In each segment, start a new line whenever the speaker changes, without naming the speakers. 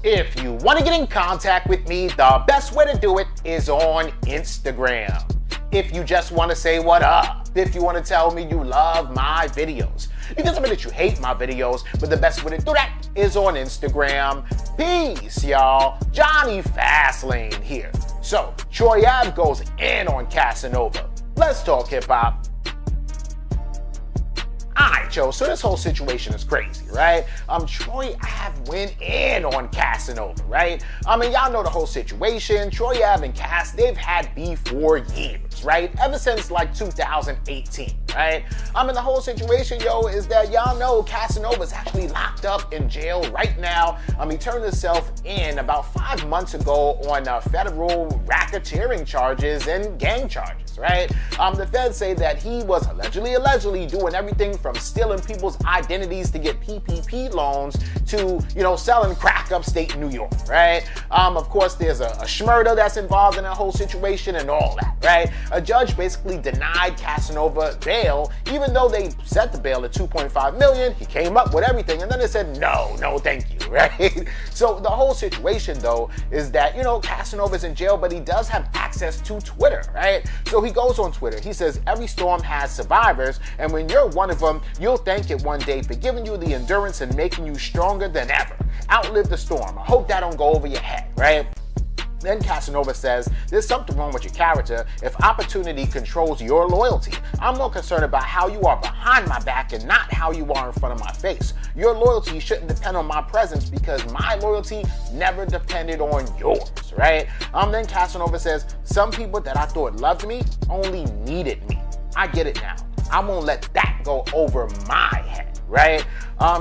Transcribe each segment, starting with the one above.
If you want to get in contact with me, the best way to do it is on Instagram. If you just want to say what up, if you want to tell me you love my videos. You can tell me that you hate my videos, but the best way to do that is on Instagram. Peace, y'all. Jonny Fastlane here. So, Troy Ave goes in on Casanova. Let's talk hip-hop. Alright, yo, so this whole situation is crazy, right? Troy Ave went in on Casanova, right? Y'all know the whole situation. Troy Ave and Cass, they've had beef for years, right? Ever since like 2018, right? The whole situation, yo, is that y'all know Casanova's actually locked up in jail right now. He turned himself in about 5 months ago on federal racketeering charges and gang charges, right? The feds say that he was allegedly doing everything from stealing people's identities to get PPP loans to, selling crack upstate New York, right? Of course, there's a schmurder that's involved in that whole situation and all that, right? A judge basically denied Casanova bail, even though they set the bail at $2.5 million. He came up with everything, and then they said, no, thank you, right? So the whole situation, though, is that, Casanova's in jail, but he does have access to Twitter, right? So he goes on Twitter. He says, every storm has survivors, and when you're one of them, you'll thank it one day for giving you the endurance and making you stronger than ever. Outlive the storm. I hope that don't go over your head, right? Then Casanova says, there's something wrong with your character if opportunity controls your loyalty. I'm more concerned about how you are behind my back and not how you are in front of my face. Your loyalty shouldn't depend on my presence because my loyalty never depended on yours, right? Then Casanova says, some people that I thought loved me only needed me. I get it now. I won't let that go over my head, right?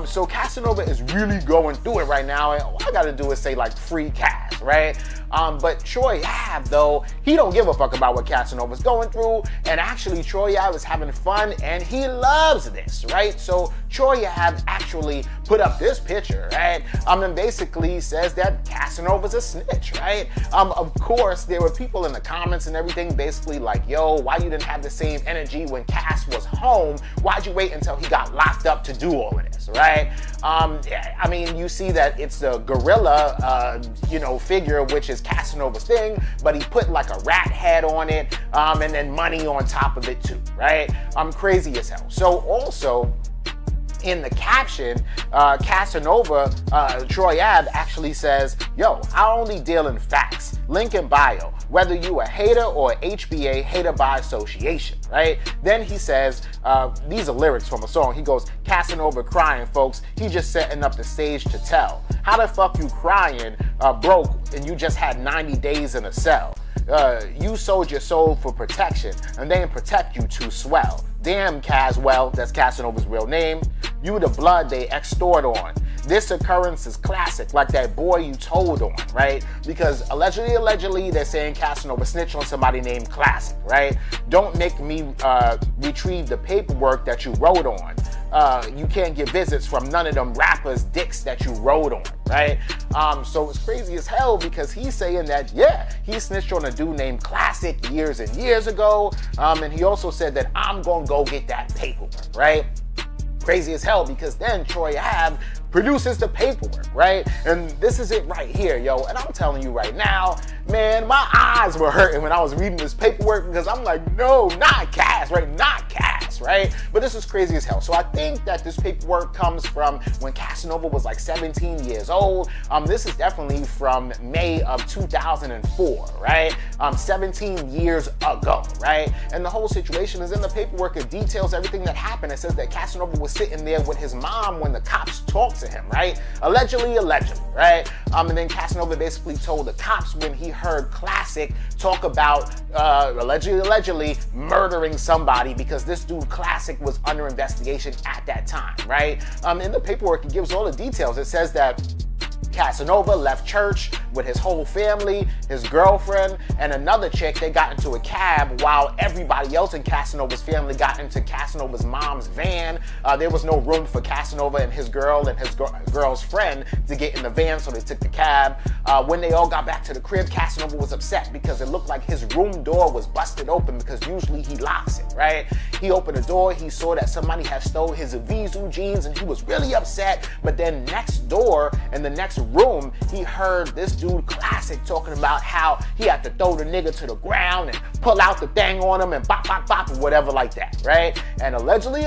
So Casanova is really going through it right now, and all I gotta do is say like free Cass, right? But Troy Ave, though, he don't give a fuck about what Casanova's going through, and actually Troy Ave is having fun, and he loves this, right? So Troy Ave actually put up this picture, right? And basically says that Casanova's a snitch, right? Of course, there were people in the comments and everything basically like, yo, why you didn't have the same energy when Cass was home? Why'd you wait until he got locked up to do all of this, right? You see that it's the gorilla, figure, which is Casanova's thing, but he put like a rat head on it, and then money on top of it too, right? Crazy as hell. So also, in the caption, Casanova, Troy Ave actually says, yo, I only deal in facts. Link in bio. Whether you a hater or HBA, hater by association, right? Then he says, these are lyrics from a song. He goes, Casanova crying, folks. He just setting up the stage to tell. How the fuck you crying, broke, and you just had 90 days in a cell? You sold your soul for protection, and they didn't protect you to swell. Damn, Caswell, that's Casanova's real name. You the blood they extort on. This occurrence is classic, like that boy you told on, right? Because allegedly, they're saying Casanova snitched on somebody named Classic, right? Don't make me retrieve the paperwork that you wrote on. You can't get visits from none of them rappers' dicks that you wrote on, right? So it's crazy as hell because he's saying that, yeah, he snitched on a dude named Classic years and years ago. And he also said that I'm gonna go get that paperwork, right? Crazy as hell because then Troy Ave produces the paperwork, right? And this is it right here, yo. And I'm telling you right now, man, my eyes were hurting when I was reading this paperwork because I'm like, no, not Cass, right? Not Cass, right? But this is crazy as hell. So I think that this paperwork comes from when Casanova was like 17 years old. This is definitely from May of 2004, right? 17 years ago, right? And the whole situation is in the paperwork. It details everything that happened. It says that Casanova was sitting there with his mom when the cops talked to him, right? Allegedly, right? And then Casanova basically told the cops when he heard Classic talk about allegedly murdering somebody because this dude Classic was under investigation at that time, right? In the paperwork, it gives all the details. It says that Casanova left church with his whole family, his girlfriend, and another chick. They got into a cab while everybody else in Casanova's family got into Casanova's mom's van. There was no room for Casanova and his girl and his girl's friend to get in the van, so they took the cab. When they all got back to the crib, Casanova was upset because it looked like his room door was busted open because usually he locks it, right? He opened the door, he saw that somebody had stole his Vizu jeans and he was really upset, but then next door in the next room, he heard this dude Classic talking about how he had to throw the nigga to the ground and pull out the thing on him and bop, bop, bop, or whatever like that, right? And allegedly,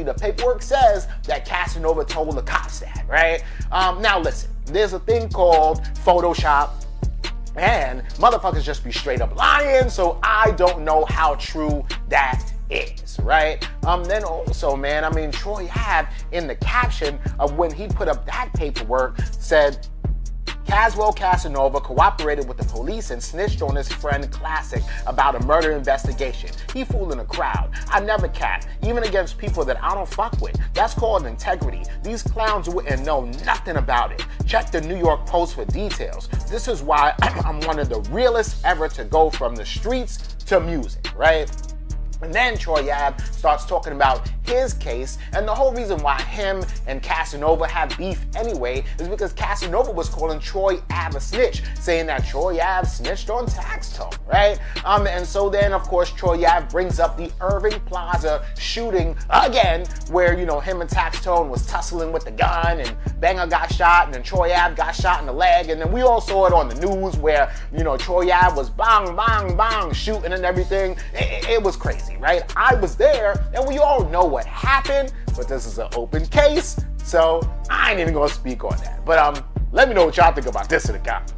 the paperwork says that Casanova told the cops that, right? Now listen, there's a thing called Photoshop, and motherfuckers just be straight up lying, so I don't know how true that is, right? Then also, man, I mean, Troy Ave in the caption of when he put up that paperwork said, Caswell Casanova cooperated with the police and snitched on his friend Classic about a murder investigation. He fooling a crowd. I never cap, even against people that I don't fuck with. That's called integrity. These clowns wouldn't know nothing about it. Check the New York Post for details. This is why I'm one of the realest ever to go from the streets to music, right? And then Troy Ave starts talking about his case, and the whole reason why him and Casanova have beef anyway is because Casanova was calling Troy Ave a snitch, saying that Troy Ave snitched on Taxstone, right? And so then, of course, Troy Ave brings up the Irving Plaza shooting again, where, you know, him and Taxstone was tussling with the gun, and Banger got shot, and then Troy Ave got shot in the leg, and then we all saw it on the news where, you know, Troy Ave was bang, bang, bang, shooting and everything. It was crazy, right? I was there, and we all know what happened, but this is an open case, so I ain't even gonna speak on that. But let me know what y'all think about this in the comments.